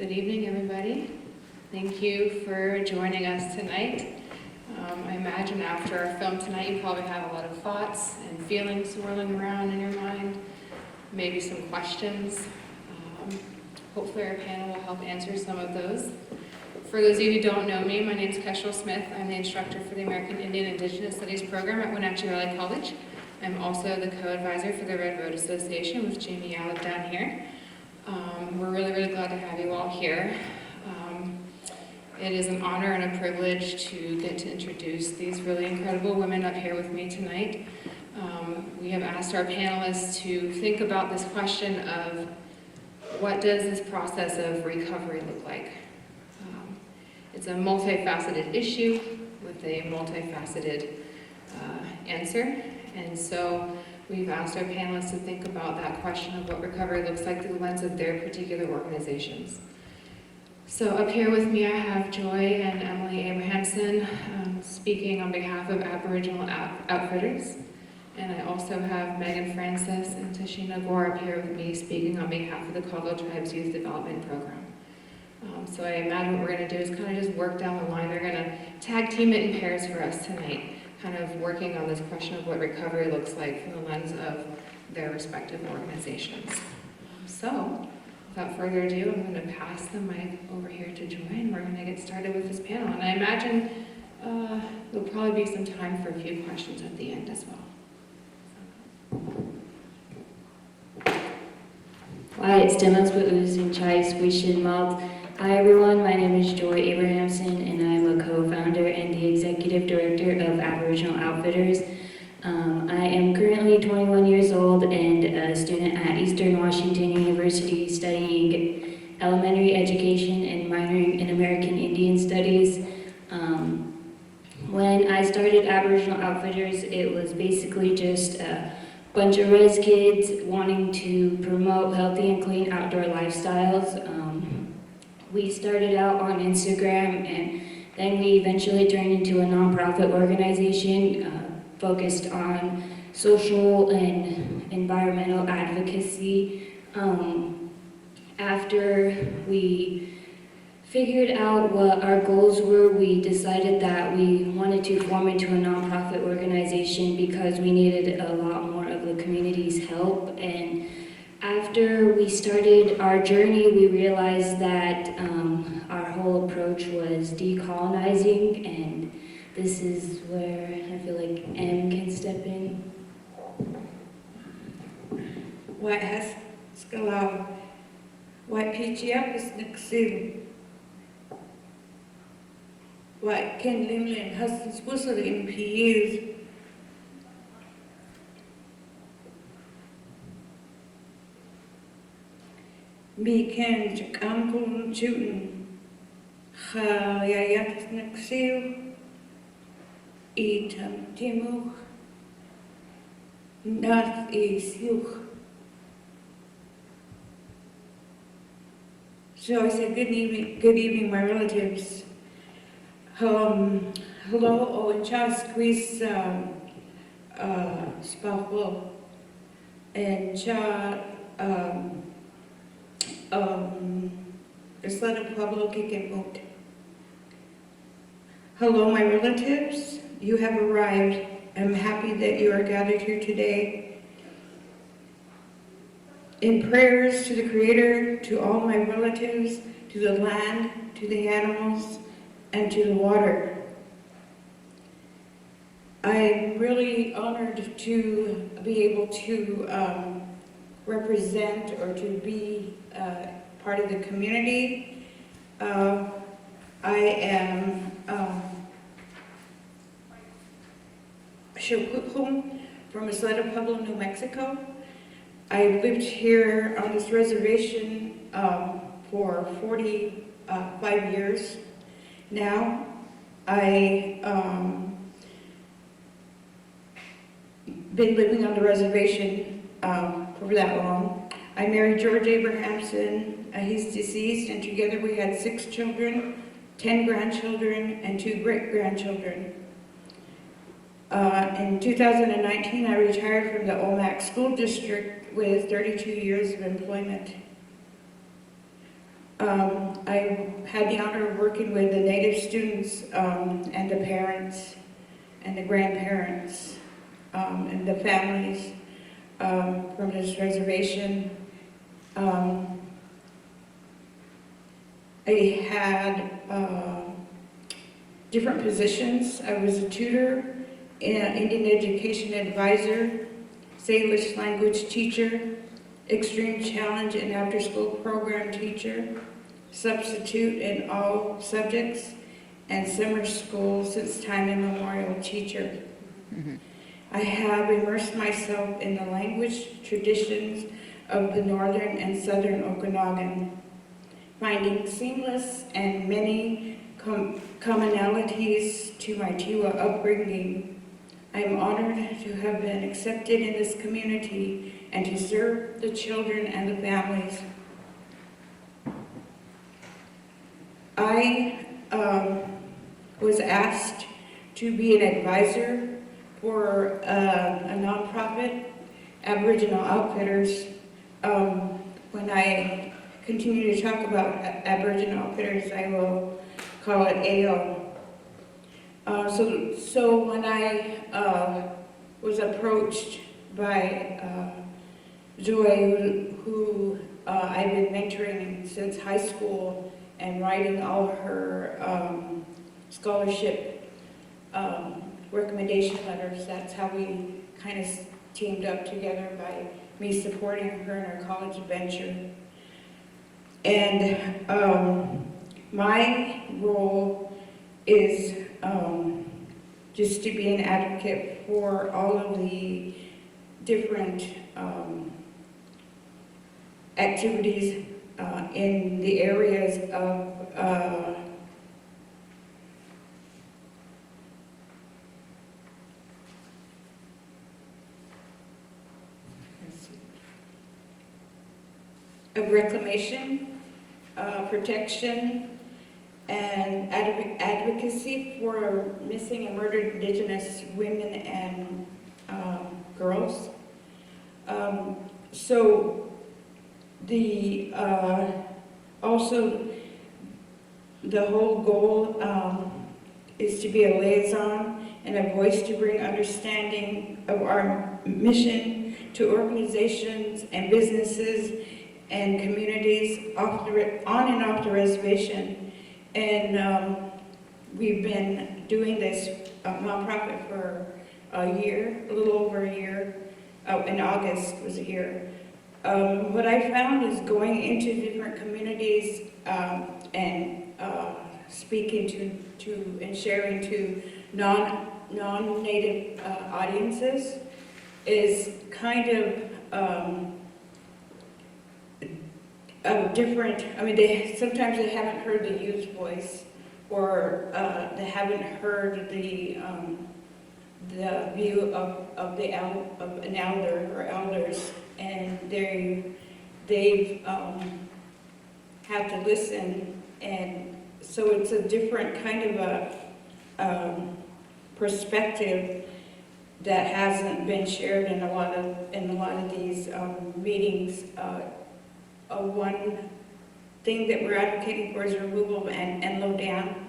Good evening, everybody. Thank you for joining us tonight. I imagine after our film tonight, you probably have a lot of thoughts and feelings swirling around in your mind, maybe some questions. Hopefully our panel will help answer some of those. For those of you who don't know me, my name is Kestrel Smith. I'm the instructor for the American Indian Indigenous Studies program at Wenatchee Valley College. I'm also the co-advisor for the Red Road Association with Jamie Yallop down here. We're really glad to have you all here. It is an honor and a privilege to get to introduce these really incredible women up here with me tonight. We have asked our panelists to think about this question of what does this process of recovery look like? It's a multifaceted issue with a multifaceted answer, and so we've asked our panelists to think about that question of what recovery looks like through the lens of their particular organizations. So up here with me I have Joy and Emily Abrahamson speaking on behalf of Aboriginal Outfitters, and I also have Megan Francis and Tashina Gore up here with me speaking on behalf of the Caldwell Tribes Youth Development Program. So I imagine what we're going to do is kind of just work down the line. They're going to tag team it in pairs for us tonight, kind of working on this question of what recovery looks like from the lens of their respective organizations. So, without further ado, I'm going to pass the mic over here to Joy, and we're going to get started with this panel. And I imagine there'll probably be some time for a few questions at the end as well. Hi, Stemos with Chai Swishin Malt. Hi everyone, my name is Joy Abrahamson and I'm a co-founder and the executive director of Aboriginal Outfitters. I am currently 21 years old and a student at Eastern Washington University studying elementary education and minoring in American Indian Studies. When I started Aboriginal Outfitters, it was basically just a bunch of res kids wanting to promote healthy and clean outdoor lifestyles. We started out on Instagram and then we eventually turned into a nonprofit organization focused on social and environmental advocacy. After we figured out what our goals were, we decided that we wanted to form into a nonprofit organization because we needed a lot more of the community's help. And after we started our journey, we realized that our whole approach was decolonizing, and this is where I feel like M can step in. What has Skalau? What PGF is Nixil? What Ken Limlin has Spussel in PUs? Me can Jakamkul Jutin Hayayat Nixil Etam Timu Nath is Yuch. So I said, good evening, my relatives. Hello, and cha squeeze spahlo, and cha Isleta Pueblo Kikimut. Hello, my relatives. You have arrived. I'm happy that you are gathered here today. In prayers to the Creator, to all my relatives, to the land, to the animals, and to the water. I'm really honored to be able to represent or to be part of the community. I am Shokukum from Isleta Pueblo, New Mexico. I've lived here on this reservation for 45 years now. I've been living on the reservation for that long. I married George Abrahamson. He's deceased, and together we had 6 children, 10 grandchildren, and 2 great-grandchildren. In 2019, I retired from the Omak school district with 32 years of employment. I had the honor of working with the Native students and the parents and the grandparents and the families from this reservation. I had different positions. I was a tutor, Indian education advisor, Salish language teacher, extreme challenge and after-school program teacher, substitute in all subjects, and summer school since time immemorial teacher. I have immersed myself in the language traditions of the northern and southern Okanagan, finding seamless and many commonalities to my Tiwa upbringing. I am honored to have been accepted in this community and to serve the children and the families. I was asked to be an advisor for a nonprofit, Aboriginal Outfitters. When I continue to talk about Aboriginal Outfitters, I will call it AO. So when I was approached by Joy, who I've been mentoring since high school and writing all of her scholarship recommendation letters, that's how we kind of teamed up together by me supporting her in her college venture. And my role is just to be an advocate for all of the different activities in the areas of reclamation, protection, and advocacy for missing and murdered Indigenous women and girls. So the also the whole goal is to be a liaison and a voice to bring understanding of our mission to organizations and businesses and communities on and off the reservation. And we've been doing this nonprofit for a year, a little over a year. In August was a year. What I found is going into different communities and speaking to and sharing to non-native audiences is kind of different. I mean, sometimes they haven't heard the youth voice, or they haven't heard the view of an elder or elders, and they've have to listen, and so it's a different kind of a perspective that hasn't been shared in a lot of these meetings. One thing that we're advocating for is removal of Enlow Dam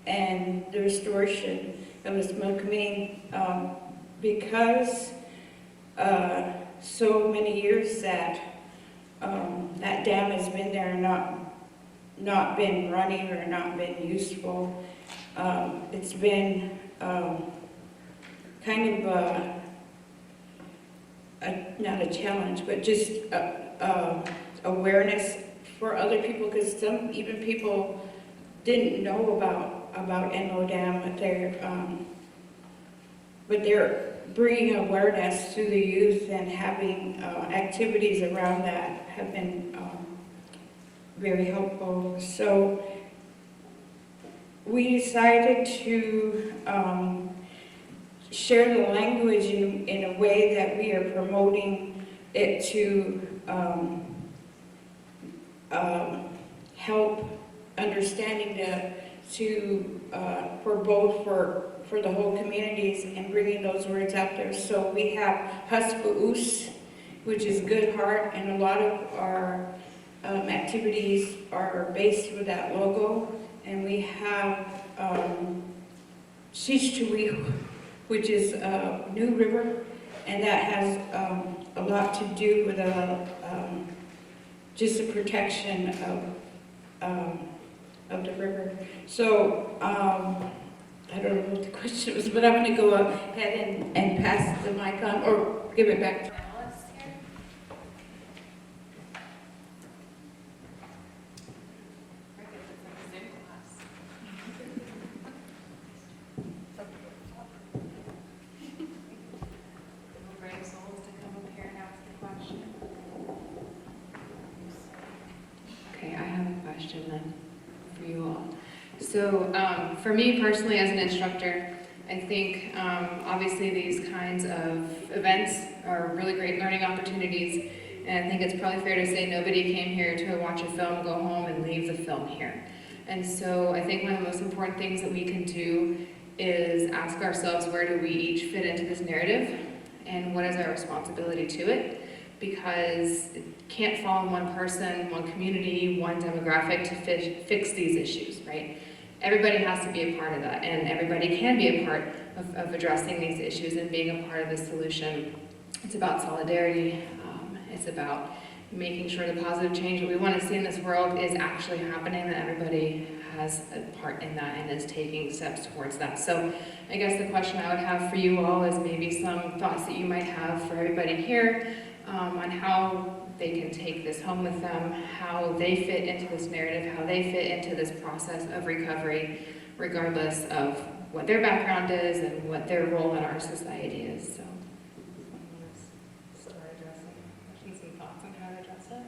and the restoration of the Smokameen, because so many years that that dam has been there and not been running or not been useful. It's been kind of not a challenge, but just awareness for other people, because some even people didn't know about Enlow Dam, but they're bringing awareness to the youth, and having activities around that have been very helpful. So we decided to share the language in a way that we are promoting it to help understanding for the whole communities, and bringing those words out there. So we have Huspaus, which is good heart, and a lot of our activities are based with that logo. And we have Shishtuwi, which is New River, and that has a lot to do with just the protection of the river. So I don't know what the question was, but I'm going to go ahead and pass the mic on, or give it back to Alice here. Zoom class. Brave souls to come up here and ask a question. Okay, I have a question then for you all. So for me personally as an instructor, I think obviously these kinds of events are really great learning opportunities, and I think it's probably fair to say nobody came here to watch a film, go home, and leave the film here. And so I think one of the most important things that we can do is ask ourselves, where do we each fit into this narrative, and what is our responsibility to it? Because it can't fall on one person, one community, one demographic to fix these issues, right? Everybody has to be a part of that, and everybody can be a part of addressing these issues and being a part of the solution. It's about solidarity. It's about making sure the positive change that we want to see in this world is actually happening, that everybody has a part in that and is taking steps towards that. So I guess the question I would have for you all is maybe some thoughts that you might have for everybody here on how they can take this home with them, how they fit into this narrative, how they fit into this process of recovery, regardless of what their background is and what their role in our society is. So, start addressing some thoughts on how to address it.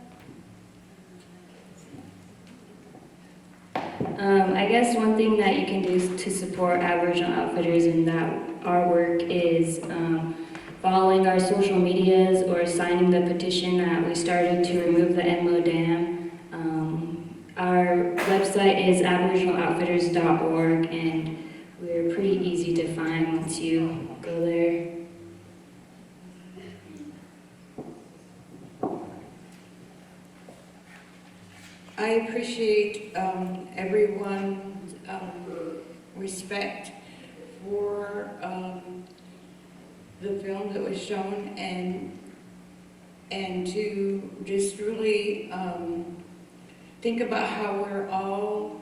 I guess one thing that you can do to support Aboriginal Outfitters in that our work is following our social medias or signing the petition that we started to remove the Enlow Dam. Our website is aboriginaloutfitters.org, and we're pretty easy to find once you go there. I appreciate everyone's respect for the film that was shown, and to just really think about how we're all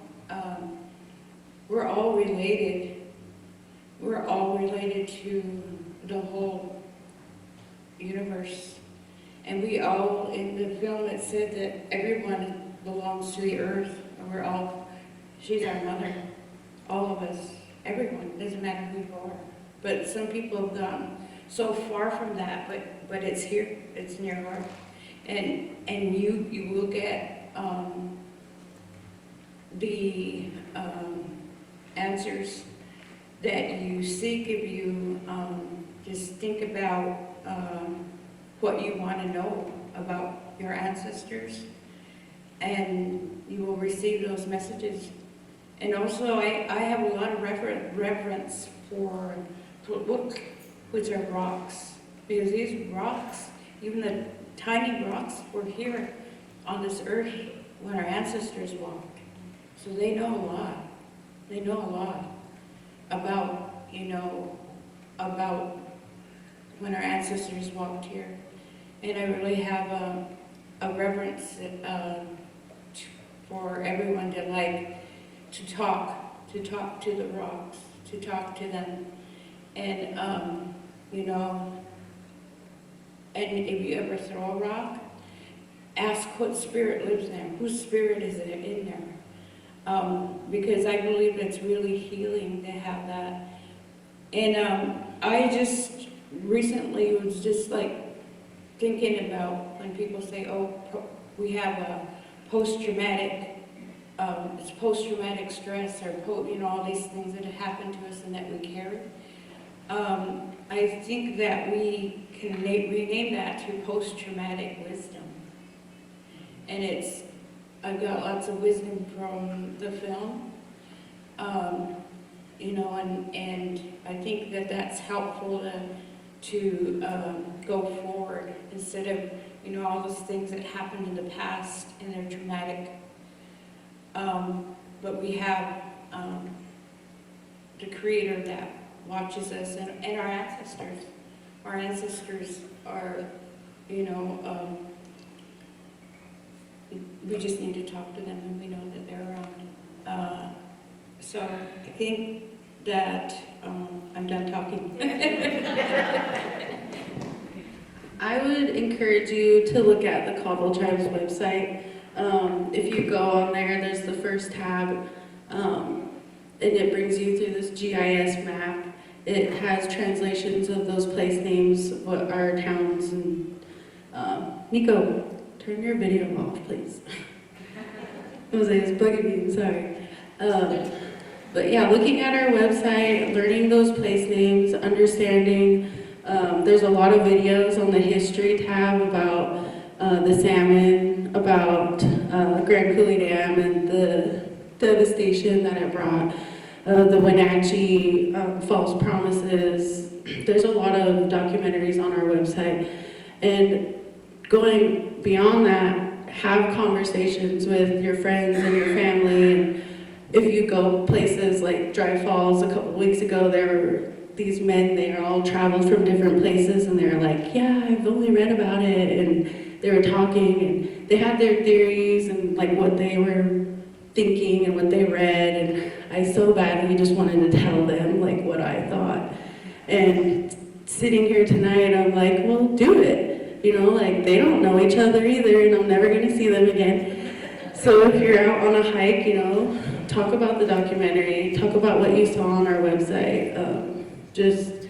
related. We're all related to the whole universe, and we all, in the film it said that everyone belongs to the earth, and we're all, she's our mother, all of us, everyone, doesn't matter who you are. But some people have gone so far from that, but it's here, it's near heart. And you will get the answers that you seek if you just think about what you want to know about your ancestors, and you will receive those messages. And also, I have a lot of reverence for look, which are rocks, because these rocks, even the tiny rocks, were here on this earth when our ancestors walked. So they know a lot. They know a lot about, about when our ancestors walked here. And I really have a reverence for everyone to like to talk to the rocks, to talk to them. And, and if you ever throw a rock, ask what spirit lives there, whose spirit is it in there. Because I believe it's really healing to have that. And I just recently was just like thinking about when people say, oh, we have a post-traumatic, it's post-traumatic stress, or all these things that have happened to us and that we carry. I think that we can rename that to post-traumatic wisdom. And I've got lots of wisdom from the film, and I think that that's helpful to go forward instead of, all those things that happened in the past and they're traumatic. But we have the Creator that watches us and our ancestors. Our ancestors are, we just need to talk to them and we know that they're around. So I think that I'm done talking. I would encourage you to look at the Cobble Tribe's website. If you go on there, there's the first tab, and it brings you through this GIS map. It has translations of those place names, what are towns, and Nico, turn your video off, please. Jose is bugging me, I'm sorry. But yeah, looking at our website, learning those place names, understanding. There's a lot of videos on the history tab about the salmon, about Grand Coulee Dam and the devastation that it brought, the Wenatchee false promises. There's a lot of documentaries on our website. And going beyond that, have conversations with your friends and your family. And if you go places like Dry Falls a couple weeks ago, there were these men, they all traveled from different places, and they were like, yeah, I've only read about it, and they were talking, and they had their theories, and like what they were thinking, and what they read, and I so badly just wanted to tell them like what I thought. And sitting here tonight, I'm like, well, do it. Like they don't know each other either, and I'm never gonna see them again. So if you're out on a hike, talk about the documentary, talk about what you saw on our website. Just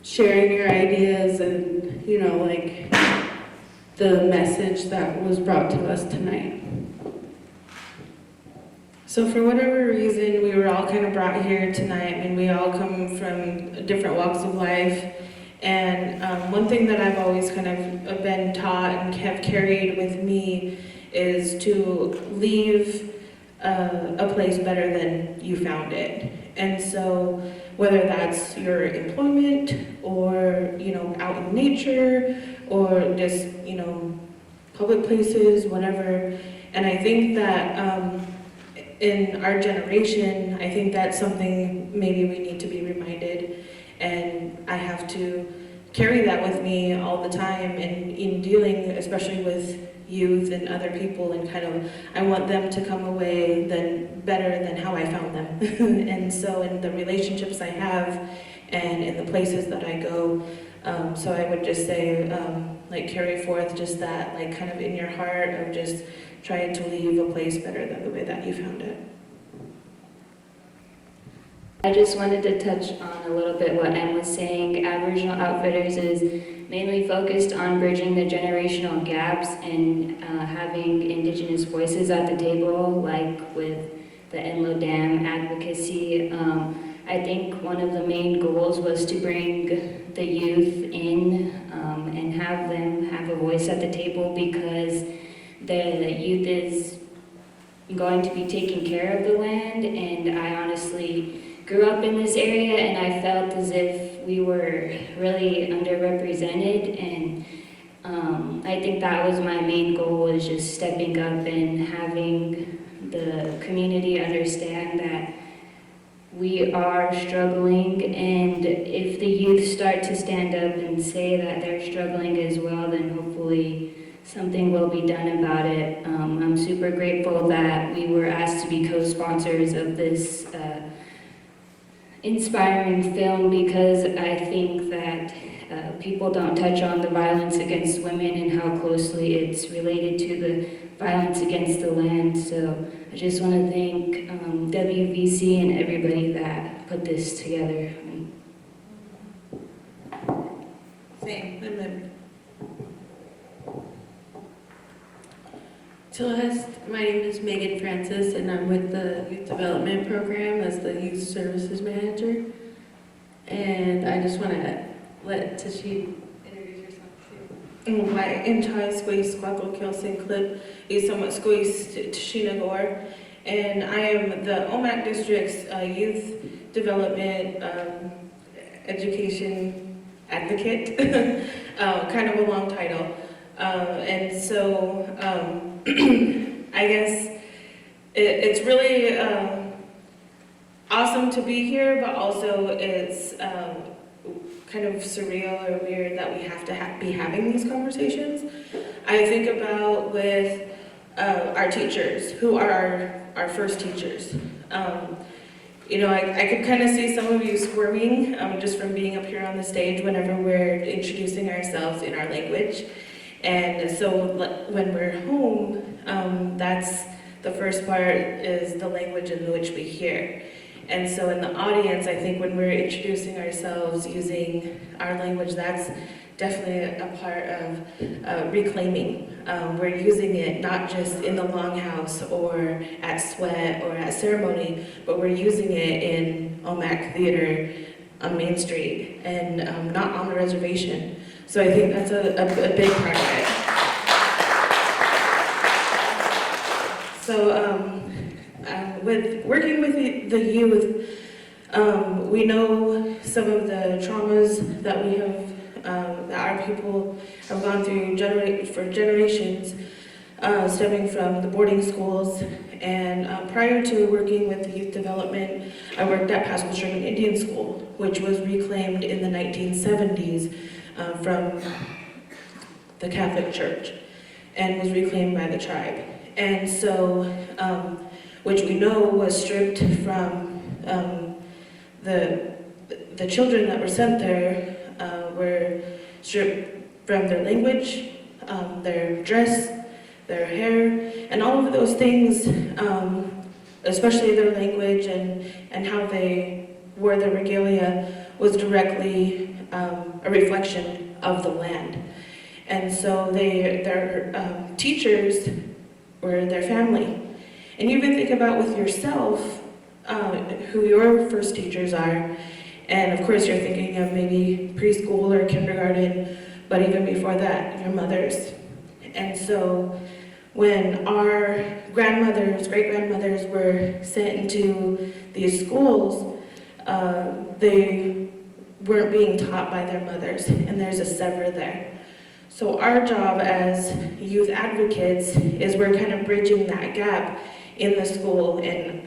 sharing your ideas and, like the message that was brought to us tonight. So for whatever reason, we were all kind of brought here tonight, and we all come from different walks of life. And one thing that I've always kind of been taught and have carried with me is to leave a place better than you found it. And so whether that's your employment or, out in nature or just, public places, whatever. And I think that in our generation, I think that's something maybe we need to be reminded. And I have to carry that with me all the time and in dealing, especially with youth and other people, and kind of, I want them to come away better than how I found them. And so in the relationships I have and in the places that I go, so I would just say, carry forth just that, kind of in your heart of just trying to leave a place better than the way that you found it. I just wanted to touch on a little bit what Em was saying. Aboriginal Outfitters is mainly focused on bridging the generational gaps and having Indigenous voices at the table, like with the Enlow Dam advocacy. I think one of the main goals was to bring the youth in and have them have a voice at the table, because the youth is going to be taking care of the land, and I honestly grew up in this area and I felt as if we were really underrepresented, and I think that was my main goal, was just stepping up and having the community understand that we are struggling, and if the youth start to stand up and say that they're struggling as well, then hopefully something will be done about it. I'm super grateful that we were asked to be co-sponsors of this inspiring film, because I think that people don't touch on the violence against women and how closely it's related to the violence against the land. So I just want to thank WVC and everybody that put this together. Same. Celeste, my name is Megan Francis, and I'm with the Youth Development Program as the Youth Services Manager. And I just want to let Tashi introduce herself too. My entire squeeze squackle killing clip is somewhat squeeze Tashina Gore, and I am the Omak District's Youth Development Education Advocate. kind of a long title. And so I guess it's really awesome to be here, but also it's kind of surreal or weird that we have to be having these conversations. I think about with our teachers, who are our first teachers. You know, I could kind of see some of you squirming just from being up here on the stage whenever we're introducing ourselves in our language. And so when we're home, that's the first part is the language in which we hear. And so in the audience, I think when we're introducing ourselves using our language, that's definitely a part of reclaiming. We're using it not just in the Longhouse or at Sweat or at ceremony, but we're using it in Omak Theater on Main Street and not on the reservation. So I think that's a big part of it. So with working with the youth, we know some of the traumas that we have, that our people have gone through for generations, stemming from the boarding schools. And prior to working with the youth development, I worked at Pascal Sherman Indian School, which was reclaimed in the 1970s from the Catholic Church and was reclaimed by the tribe. And so, which we know was stripped from the children that were sent there, were stripped from their language, their dress, their hair, and all of those things, especially their language and how they wore their regalia, was directly a reflection of the land. And so their teachers were their family. And you even think about with yourself, who your first teachers are, and of course you're thinking of maybe preschool or kindergarten, but even before that, your mothers. And so when our grandmothers, great-grandmothers were sent into these schools, they weren't being taught by their mothers, and there's a sever there. So our job as youth advocates is we're kind of bridging that gap in the school. And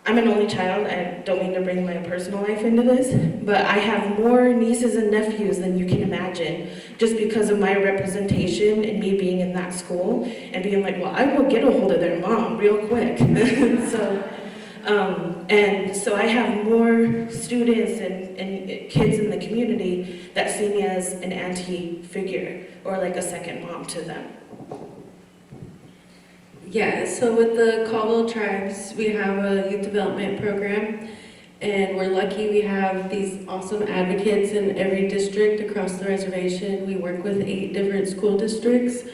I'm an only child. I don't mean to bring my personal life into this, but I have more nieces and nephews than you can imagine, just because of my representation and me being in that school and being like, well, I will get a hold of their mom real quick. And so I have more students and kids in the community that see me as an auntie figure or like a second mom to them. Yeah, so with the Caldwell Tribes, we have a youth development program, and we're lucky we have these awesome advocates in every district across the reservation. We work with 8 different school districts,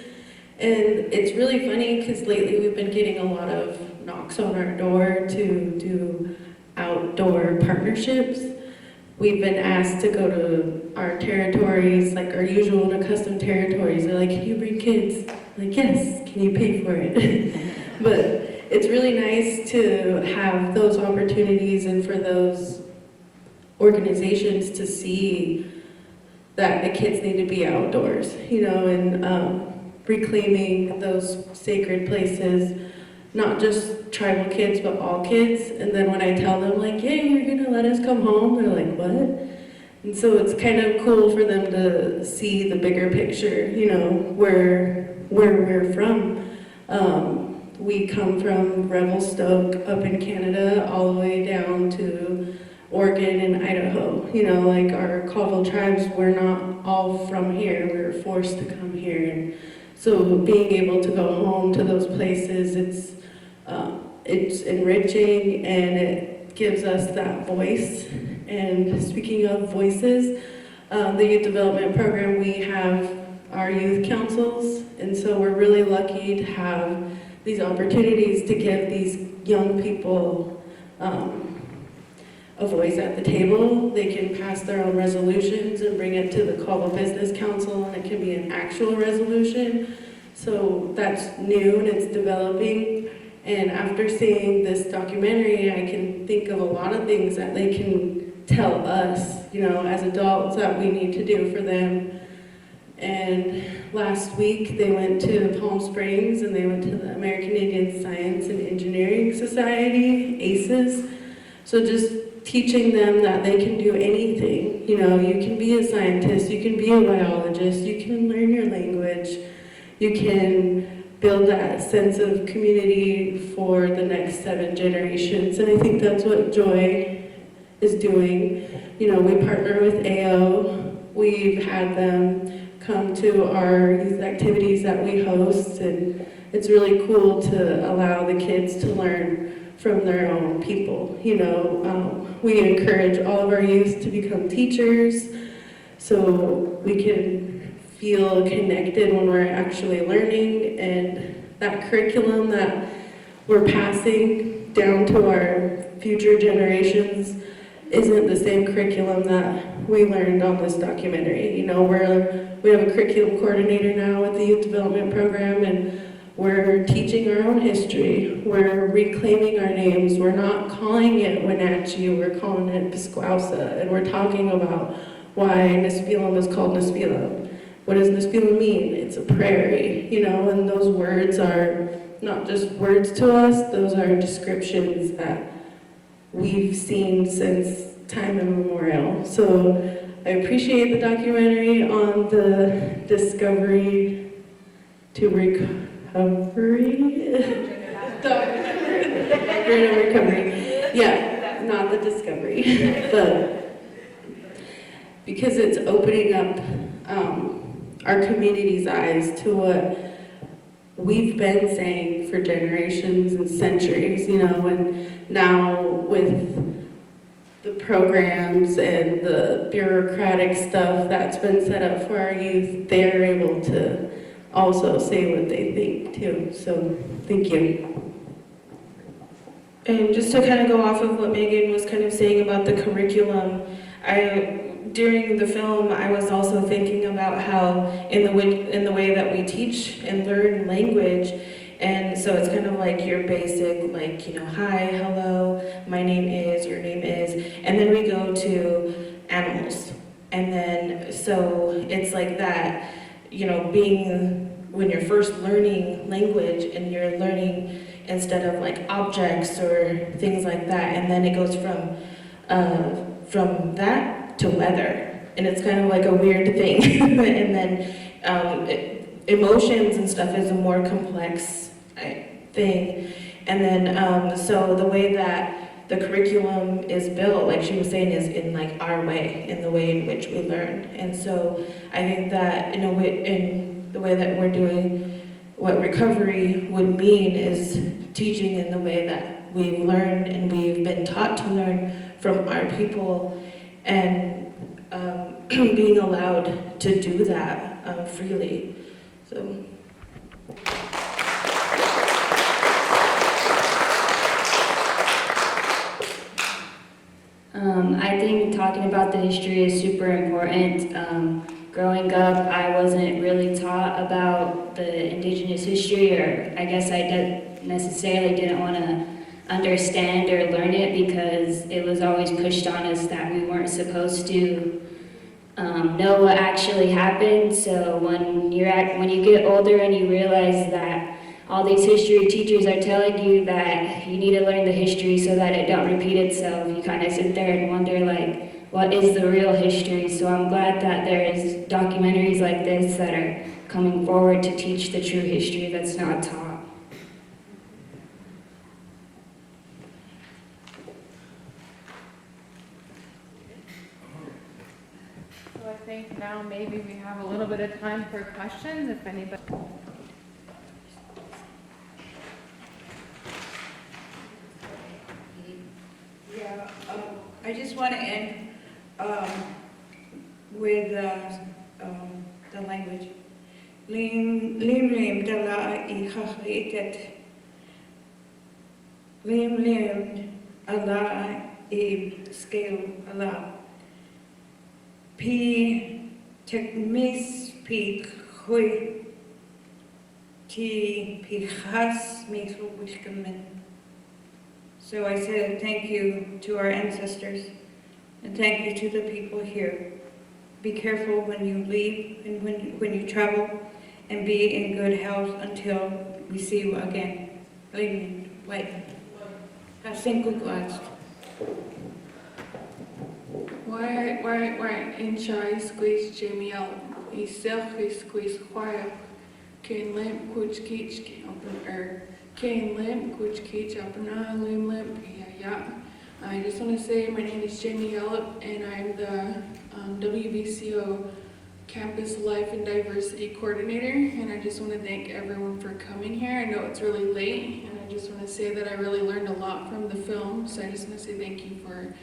and it's really funny because lately we've been getting a lot of knocks on our door to do outdoor partnerships. We've been asked to go to our territories, like our usual and accustomed territories. They're like, can you bring kids? I'm like, yes, can you pay for it? But it's really nice to have those opportunities and for those organizations to see that the kids need to be outdoors, you know, and reclaiming those sacred places, not just tribal kids, but all kids. And then when I tell them, like, yeah, you're gonna let us come home, they're like, what? And so it's kind of cool for them to see the bigger picture, you know, where we're from. We come from Revelstoke up in Canada all the way down to Oregon and Idaho. You know, like our Caldwell Tribes, we're not all from here, we were forced to come here. And so being able to go home to those places, it's enriching and it gives us that voice. And speaking of voices, the youth development program, we have our youth councils, and so we're really lucky to have these opportunities to give these young people a voice at the table. They can pass their own resolutions and bring it to the Caldwell Business Council, and it can be an actual resolution. So that's new and it's developing. And after seeing this documentary, I can think of a lot of things that they can tell us, you know, as adults that we need to do for them And last week they went to Palm Springs and they went to the American Indian Science and Engineering Society, ACES. So just teaching them that they can do anything. You know, you can be a scientist, you can be a biologist, you can learn your language, you can build that sense of community for the next 7 generations. And I think that's what Joy is doing. You know, we partner with AO. We've had them come to our youth activities that we host, and it's really cool to allow the kids to learn from their own people. You know, we encourage all of our youth to become teachers so we can feel connected when we're actually learning, and that curriculum that we're passing down to our future generations isn't the same curriculum that we learned on this documentary. You know, we have a curriculum coordinator now with the youth development program, and we're teaching our own history. We're reclaiming our names. We're not calling it Wenatchee, we're calling it Piscouasa, and we're talking about why Nispelum is called Nispelum. What does Nispelum mean? It's a prairie, you know, and those words are not just words to us, those are descriptions that we've seen since time immemorial. So I appreciate the documentary on the discovery to recovery. Doctrine of recovery. Yeah, not the discovery, but because it's opening up our community's eyes to what we've been saying for generations and centuries, you know, and now with the programs and the bureaucratic stuff that's been set up for our youth, they're able to also say what they think too. So thank you. And just to kind of go off of what Megan was kind of saying about the curriculum, during the film, I was also thinking about how in the way that we teach and learn language, and so it's kind of like your basic, like, you know, hi, hello, my name is, your name is, and then we go to animals. And then, so it's like that, you know, when you're first learning language and you're learning instead of like objects or things like that, and then it goes from that to weather, and it's kind of like a weird thing. And then emotions and stuff is a more complex thing. And then so the way that the curriculum is built, like she was saying, is in like our way, in the way in which we learn. And so I think that in the way that we're doing what recovery would mean is teaching in the way that we've learned and we've been taught to learn from our people, and being allowed to do that freely. So. I think talking about the history is super important. Growing up, I wasn't really taught about the indigenous history, or I guess I necessarily didn't want to understand or learn it because it was always pushed on us that we weren't supposed to know what actually happened. So when you get older and you realize that all these history teachers are telling you that you need to learn the history so that it don't repeat itself, you kind of sit there and wonder, like, what is the real history? So I'm glad that there is documentaries like this that are coming forward to teach the true history that's not taught. So I think now maybe we have a little bit of time for questions, if anybody. Yeah, I just want to end with the language. Lim lim dala I chachritet. Lim ala I scale ala. P tekmis pi hui. Ti pi chas misu wishkamen. So I said thank you to our ancestors, and thank you to the people here. be careful when you leave and when you travel, and be in good health until we see you again. Amen. Wait. Cinco class. Why, in shy squeeze Jamie out. He self squeeze quiet. Can limp, which keach can limp, which keach up and limp, yeah. I just want to say my name is Jamie Yallop, and I'm the WBCO Campus Life and Diversity Coordinator, and I just want to thank everyone for coming here. I know it's really late, and I just want to say that I really learned a lot from the film, so I just want to say thank you for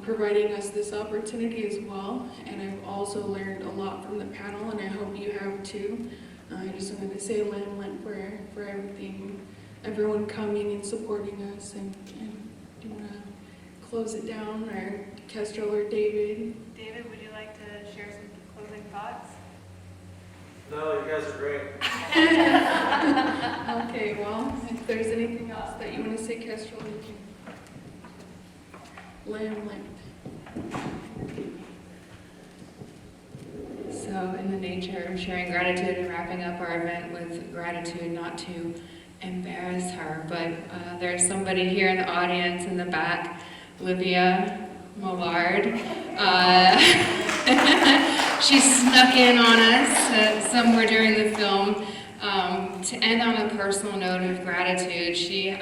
providing us this opportunity as well. And I've also learned a lot from the panel, and I hope you have too. I just wanted to say limp for everything, everyone coming and supporting us. And do you want to close it down, or Kestrel or David? David, would you like to share some closing thoughts? No, you guys are great. Okay, well, if there's anything else that you want to say, Kestrel, you can. Limp. So in the nature of sharing gratitude and wrapping up our event with gratitude, not to embarrass her, but there's somebody here in the audience in the back, Livia Millard. She snuck in on us somewhere during the film. To end on a personal note of gratitude, she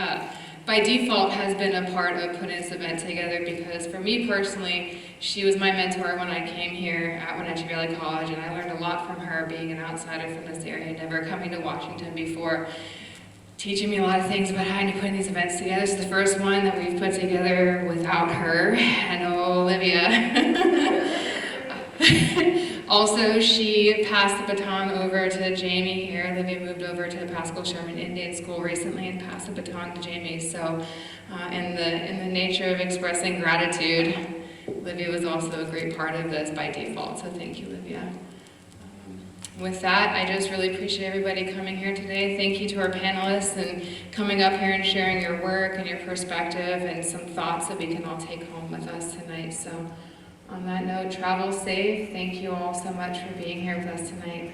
by default has been a part of putting this event together, because for me personally, she was my mentor when I came here at Wenatchee Valley College, and I learned a lot from her, being an outsider from this area, never coming to Washington before, teaching me a lot of things about how to put these events together. It's the first one that we've put together without her, and Olivia. Also, she passed the baton over to Jamie here. Olivia moved over to the Pascal Sherman Indian School recently and passed the baton to Jamie. So in the nature of expressing gratitude, Olivia was also a great part of this by default. So thank you, Olivia. With that, I just really appreciate everybody coming here today. Thank you to our panelists and coming up here and sharing your work and your perspective and some thoughts that we can all take home with us tonight. So on that note, travel safe. Thank you all so much for being here with us tonight.